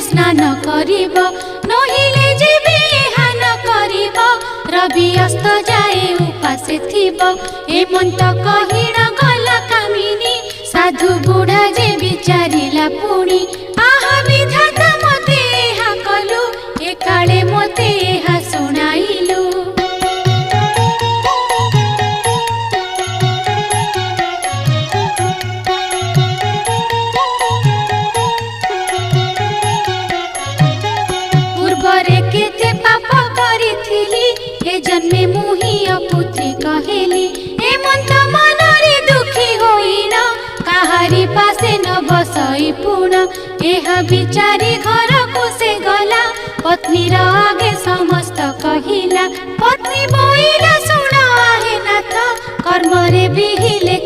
स्नान करिब नहिले जीवे हान करिब रवि अस्त जाए उपासे थिब एमंत कहिण गला कामिनी साधु बुढ़ा जे विचारिला पुणी आहा विधाता मते हा कलु एकाळे मते हा सुनाइलु। पूर्वरे केते पाप करिथिली हे जन्मे मुही अपुत्री कहेली एमंत मनरे दुखी होइන काहारी पासे न बसई पुण एह विचारी घर को से गला पत्नी आगे समस्त कहिला पत्नी बोइला सुना हे नाथ कर्मरे बिहिले